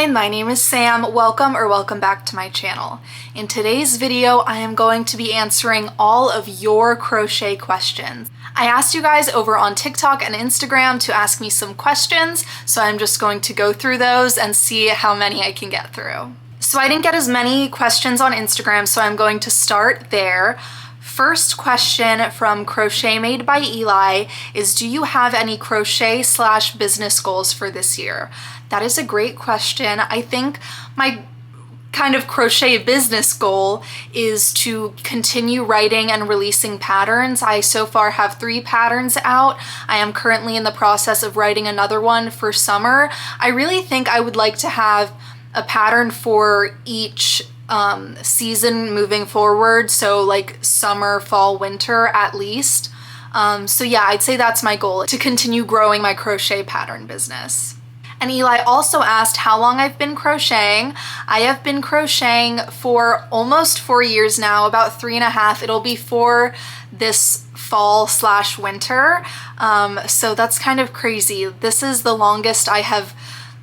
Hi, my name is Sam. Welcome back to my channel. In today's video, I am going to be answering all of your crochet questions. I asked you guys over on TikTok and Instagram to ask me some questions, so I'm just going to go through those and see how many I can get through. So I didn't get as many questions on Instagram, so I'm going to start there. First question from Crochet Made by Eli is, do you have any crochet/business goals for this year? That is a great question. I think my kind of crochet business goal is to continue writing and releasing patterns. I so far have 3 patterns out. I am currently in the process of writing another one for summer. I really think I would like to have a pattern for each season moving forward, so like summer, fall, winter at least. So yeah, I'd say that's my goal, to continue growing my crochet pattern business. And Eli also asked how long I've been crocheting. I have been crocheting for almost 4 years now, about 3.5. It'll be for this fall/winter. So that's kind of crazy. This is the longest I have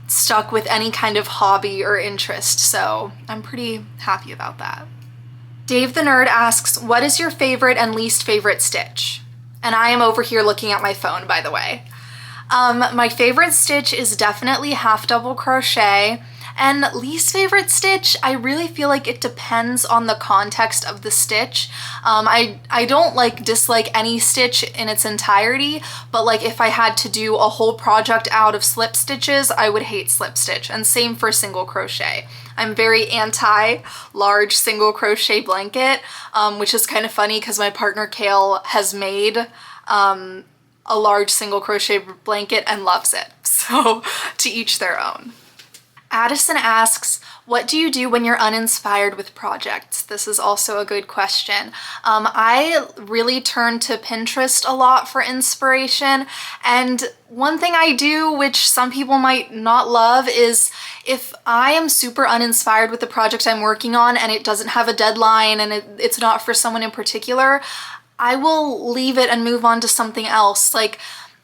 stuck with any kind of hobby or interest, so I'm pretty happy about that. Dave the Nerd asks, what is your favorite and least favorite stitch? And I am over here looking at my phone, by the way. My favorite stitch is definitely half double crochet, and least favorite stitch, I really feel like it depends on the context of the stitch. I don't dislike any stitch in its entirety, but like if I had to do a whole project out of slip stitches, I would hate slip stitch, and same for single crochet. I'm very anti large single crochet blanket, which is kind of funny because my partner Kale has made a large single crochet blanket and loves it. So to each their own. Addison asks, what do you do when you're uninspired with projects? This is also a good question. I really turn to Pinterest a lot for inspiration, and one thing I do, which some people might not love, is if I am super uninspired with the project I'm working on and it doesn't have a deadline and it's not for someone in particular, I will leave it and move on to something else. Like,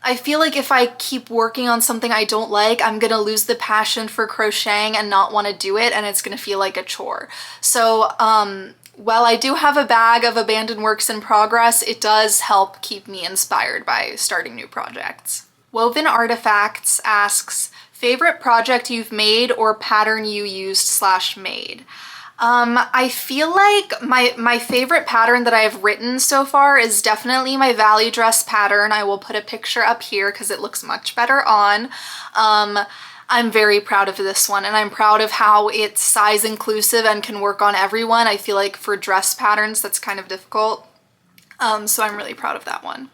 I feel like if I keep working on something I don't like, I'm gonna lose the passion for crocheting and not want to do it, and it's gonna feel like a chore. So while I do have a bag of abandoned works in progress, it does help keep me inspired by starting new projects. Woven Artifacts asks, favorite project you've made or pattern you used/made? I feel like my favorite pattern that I've written so far is definitely my Valley dress pattern. I will put a picture up here because it looks much better on. I'm very proud of this one, and I'm proud of how it's size inclusive and can work on everyone. I feel like for dress patterns that's kind of difficult, so I'm really proud of that one.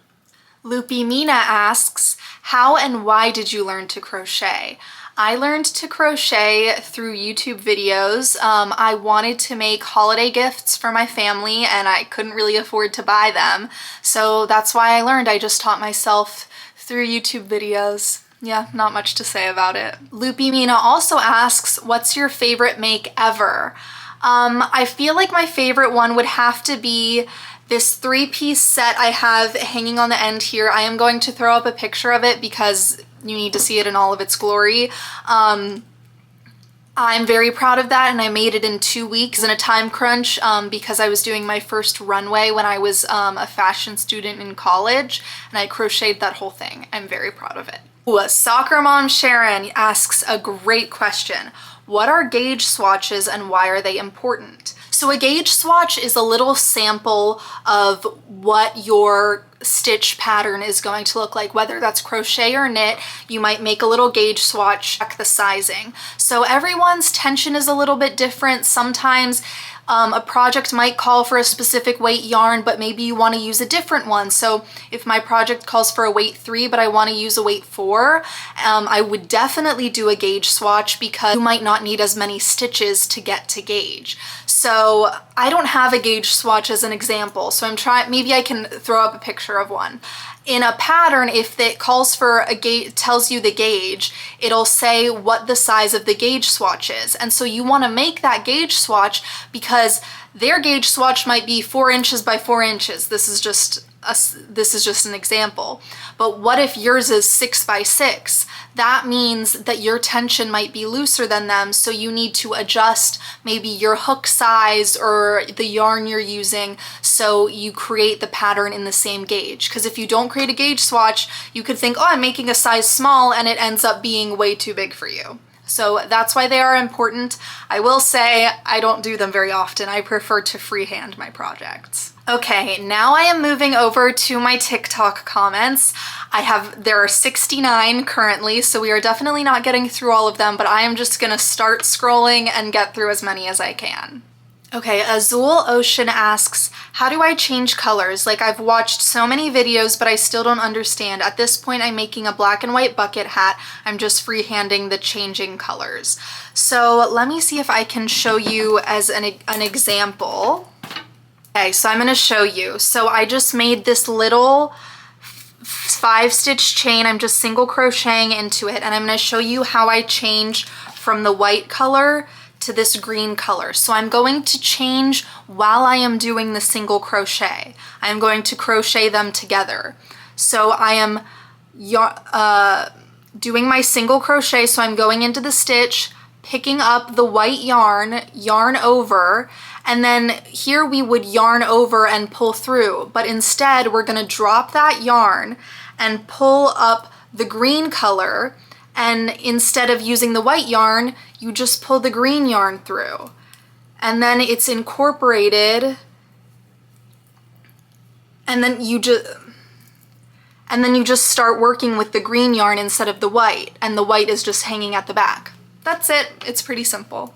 Loopy Mina asks, how and why did you learn to crochet? I learned to crochet through YouTube videos. I wanted to make holiday gifts for my family and I couldn't really afford to buy them. So that's why I learned. I just taught myself through YouTube videos. Yeah, not much to say about it. Loopy Mina also asks, what's your favorite make ever? I feel like my favorite one would have to be this 3-piece set I have hanging on the end here. I am going to throw up a picture of it because you need to see it in all of its glory. I'm very proud of that, and I made it in 2 weeks in a time crunch because I was doing my first runway when I was a fashion student in college, and I crocheted that whole thing. I'm very proud of it. Ooh, Soccer Mom Sharon asks a great question. What are gauge swatches and why are they important? So a gauge swatch is a little sample of what your stitch pattern is going to look like, whether that's crochet or knit. You might make a little gauge swatch, check the sizing. So everyone's tension is a little bit different. Sometimes a project might call for a specific weight yarn, but maybe you want to use a different one. So if my project calls for a weight 3, but I want to use a weight 4, I would definitely do a gauge swatch because you might not need as many stitches to get to gauge. So I don't have a gauge swatch as an example, so I'm trying, maybe I can throw up a picture of one. In a pattern, if it calls for a gauge, tells you the gauge, it'll say what the size of the gauge swatch is. And so you want to make that gauge swatch because their gauge swatch might be 4 inches by 4 inches. This is just this is just an example, but what if yours is 6 by 6? That means that your tension might be looser than them, so you need to adjust maybe your hook size or the yarn you're using so you create the pattern in the same gauge. Because if you don't create a gauge swatch, you could think, oh, I'm making a size small, and it ends up being way too big for you. So that's why they are important. I will say I don't do them very often. I prefer to freehand my projects. Okay, now I am moving over to my TikTok comments. There are 69 currently, so we are definitely not getting through all of them, but I am just gonna start scrolling and get through as many as I can. Okay, Azul Ocean asks, how do I change colors? Like, I've watched so many videos, but I still don't understand. At this point, I'm making a black and white bucket hat. I'm just freehanding the changing colors. So let me see if I can show you as an example. Okay, so I'm gonna show you. So I just made this little 5-stitch chain. I'm just single crocheting into it, and I'm gonna show you how I change from the white color to this green color. So I'm going to change while I am doing the single crochet. I'm going to crochet them together. So I am doing my single crochet, so I'm going into the stitch, picking up the white yarn over, and then here we would yarn over and pull through, but instead we're gonna drop that yarn and pull up the green color, and instead of using the white yarn, you just pull the green yarn through. And then it's incorporated, and then you just start working with the green yarn instead of the white, and the white is just hanging at the back. That's it, it's pretty simple.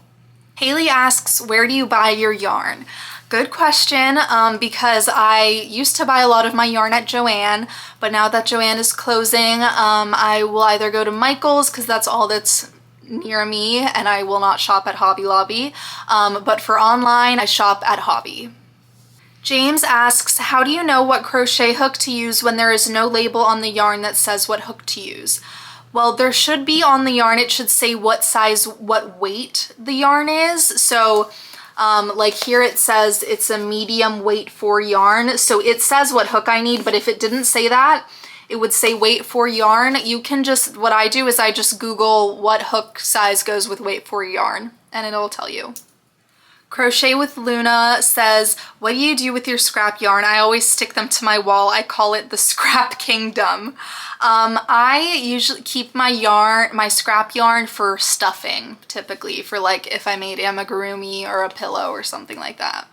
Haley asks, where do you buy your yarn? Good question, because I used to buy a lot of my yarn at Joann, but now that Joann is closing, I will either go to Michael's, because that's all that's near me, and I will not shop at Hobby Lobby, but for online, I shop at Hobby. James asks, how do you know what crochet hook to use when there is no label on the yarn that says what hook to use? Well, there should be on the yarn, it should say what size, what weight the yarn is. So like here it says it's a medium weight 4 yarn. So it says what hook I need, but if it didn't say that, it would say weight 4 yarn. You can just, what I do is I just Google what hook size goes with weight 4 yarn, and it'll tell you. Crochet with Luna says, what do you do with your scrap yarn? I always stick them to my wall. I call it the scrap kingdom. I usually keep my scrap yarn for stuffing, typically, for like if I made amigurumi or a pillow or something like that.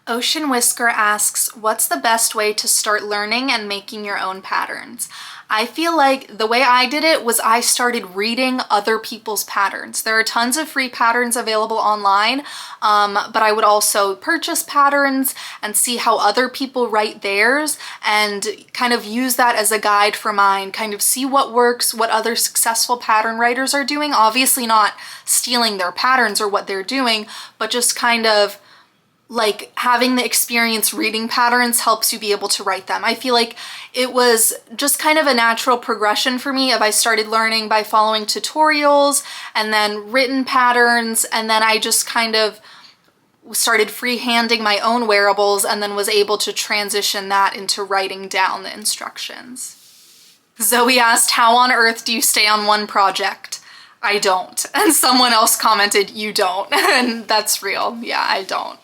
Ocean Whisker asks, what's the best way to start learning and making your own patterns? I feel like the way I did it was I started reading other people's patterns. There are tons of free patterns available online, but I would also purchase patterns and see how other people write theirs and kind of use that as a guide for mine, kind of see what works, what other successful pattern writers are doing. Obviously not stealing their patterns or what they're doing, but just kind of like having the experience reading patterns helps you be able to write them. I feel like it was just kind of a natural progression for me if I started learning by following tutorials and then written patterns, and then I just kind of started freehanding my own wearables and then was able to transition that into writing down the instructions. Zoe asked, how on earth do you stay on one project? I don't. And someone else commented, you don't. And that's real. Yeah, I don't.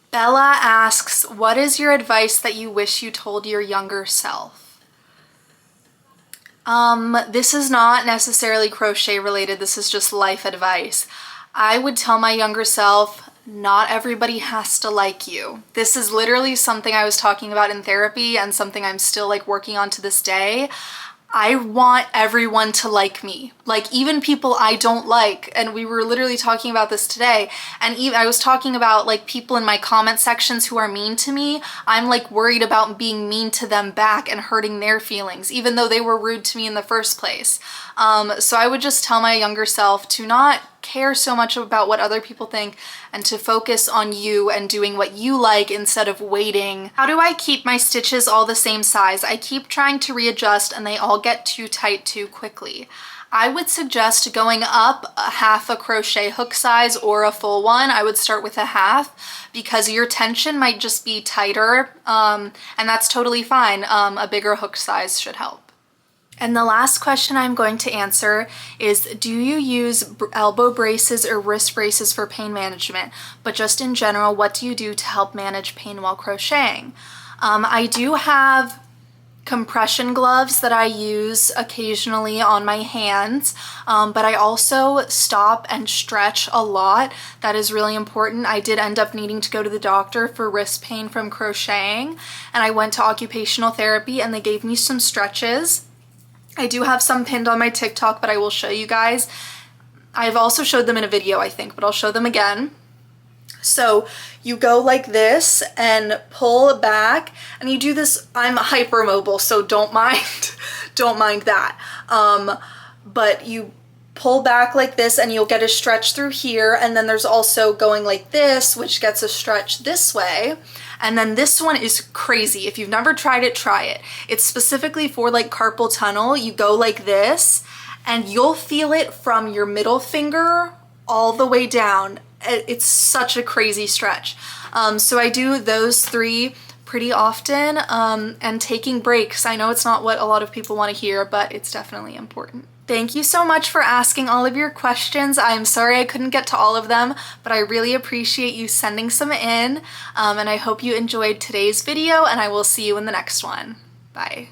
Bella asks, what is your advice that you wish you told your younger self? This is not necessarily crochet related, this is just life advice. I would tell my younger self, not everybody has to like you. This is literally something I was talking about in therapy and something I'm still like working on to this day. I want everyone to like me, like even people I don't like. And we were literally talking about this today. And even I was talking about like people in my comment sections who are mean to me. I'm like worried about being mean to them back and hurting their feelings, even though they were rude to me in the first place. So I would just tell my younger self to not care so much about what other people think and to focus on you and doing what you like instead of waiting. How do I keep my stitches all the same size? I keep trying to readjust and they all get too tight too quickly. I would suggest going up a half a crochet hook size or a full one. I would start with a half because your tension might just be tighter, and that's totally fine. A bigger hook size should help. And the last question I'm going to answer is, do you use elbow braces or wrist braces for pain management? But just in general, what do you do to help manage pain while crocheting? I do have compression gloves that I use occasionally on my hands, but I also stop and stretch a lot. That is really important. I did end up needing to go to the doctor for wrist pain from crocheting, and I went to occupational therapy and they gave me some stretches. I do have some pinned on my TikTok, but I will show you guys. I've also showed them in a video, I think, but I'll show them again. So you go like this and pull back, and you do this. I'm hypermobile, so don't mind that. But you pull back like this and you'll get a stretch through here, and then there's also going like this, which gets a stretch this way. And then this one is crazy. If you've never tried it, try it. It's specifically for like carpal tunnel. You go like this and you'll feel it from your middle finger all the way down. It's such a crazy stretch. So I do those three pretty often, and taking breaks. I know it's not what a lot of people want to hear, but it's definitely important. Thank you so much for asking all of your questions. I'm sorry I couldn't get to all of them, but I really appreciate you sending some in, and I hope you enjoyed today's video, and I will see you in the next one. Bye.